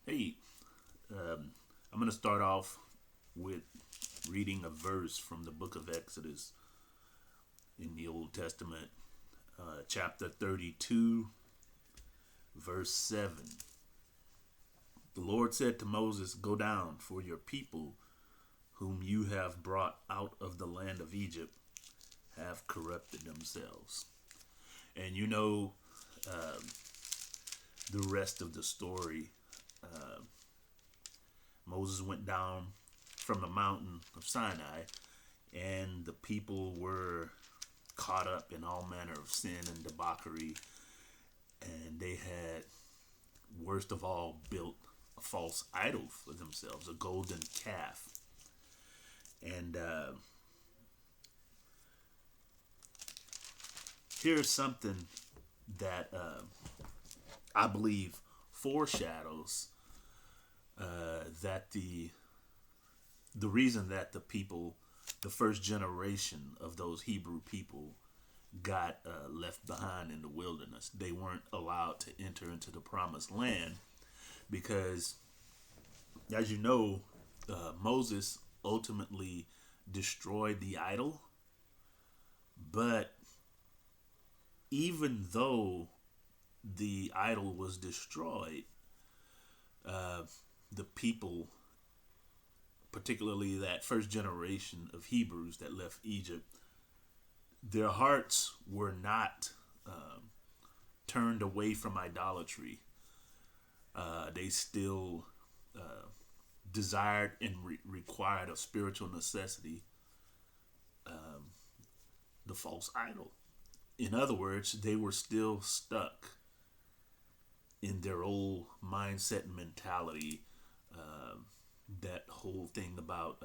Hey, I'm going to start off with reading a verse from the book of Exodus in the Old Testament, chapter 32, verse 7. The Lord said to Moses, "Go down, for your people, whom you have brought out of the land of Egypt, have corrupted themselves." And you know the rest of the story. Moses went down from the mountain of Sinai, and the people were caught up in all manner of sin and debauchery, and they had, worst of all, built a false idol for themselves, a golden calf. And here's something that I believe foreshadows that the reason that the people, the first generation of those Hebrew people, got left behind in the wilderness. They weren't allowed to enter into the promised land because, as you know, Moses ultimately destroyed the idol. But even though the idol was destroyed, the people, particularly that first generation of Hebrews that left Egypt, their hearts were not turned away from idolatry. They still desired and required of spiritual necessity the false idol. In other words, they were still stuck in their old mindset and mentality. That whole thing about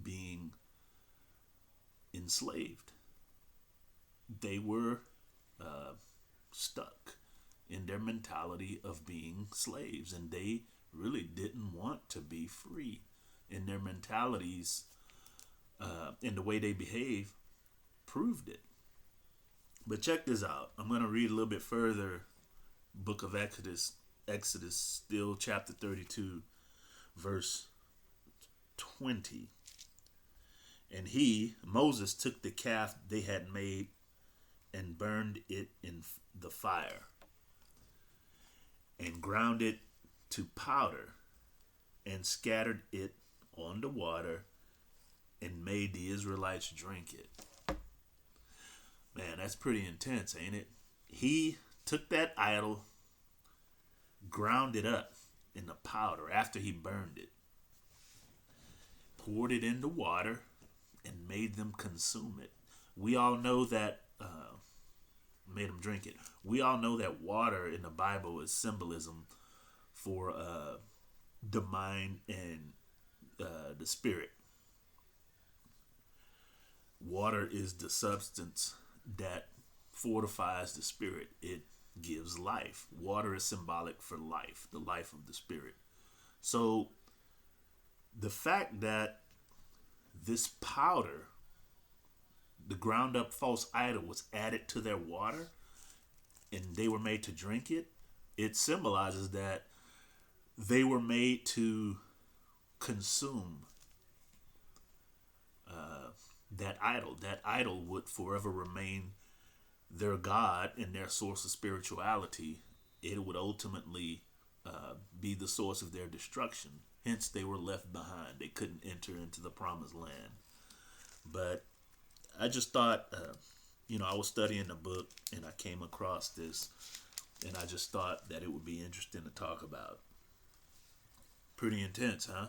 being enslaved. They were stuck in their mentality of being slaves, and they really didn't want to be free. And their mentalities and the way they behave proved it. But check this out. I'm going to read a little bit further. Book of Exodus, still chapter 32, verse 20. And Moses, took the calf they had made and burned it in the fire and ground it to powder and scattered it on the water and made the Israelites drink it. Man, that's pretty intense, ain't it? He took that idol, ground it up in the powder after he burned it, poured it into water, and made them consume it. We all know that, made them drink it. We all know that water in the Bible is symbolism for the mind and the spirit. Water is the substance that fortifies the spirit. It gives life. Water is symbolic for life, the life of the spirit. So the fact that this powder, the ground up false idol, was added to their water and they were made to drink it, it symbolizes that they were made to consume that idol. That idol would forever remain their God and their source of spirituality. It would ultimately be the source of their destruction. Hence, they were left behind. They couldn't enter into the promised land. But I just thought, I was studying the book and I came across this, and I just thought that it would be interesting to talk about. Pretty intense, huh?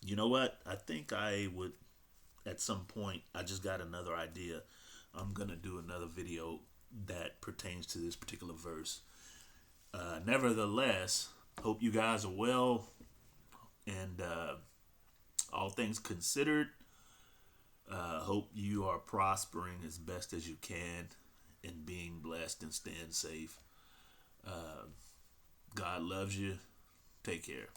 You know what? I think I would, at some point, I just got another idea. I'm going to do another video that pertains to this particular verse. Nevertheless, hope you guys are well, and all things considered, hope you are prospering as best as you can and being blessed and staying safe. God loves you. Take care.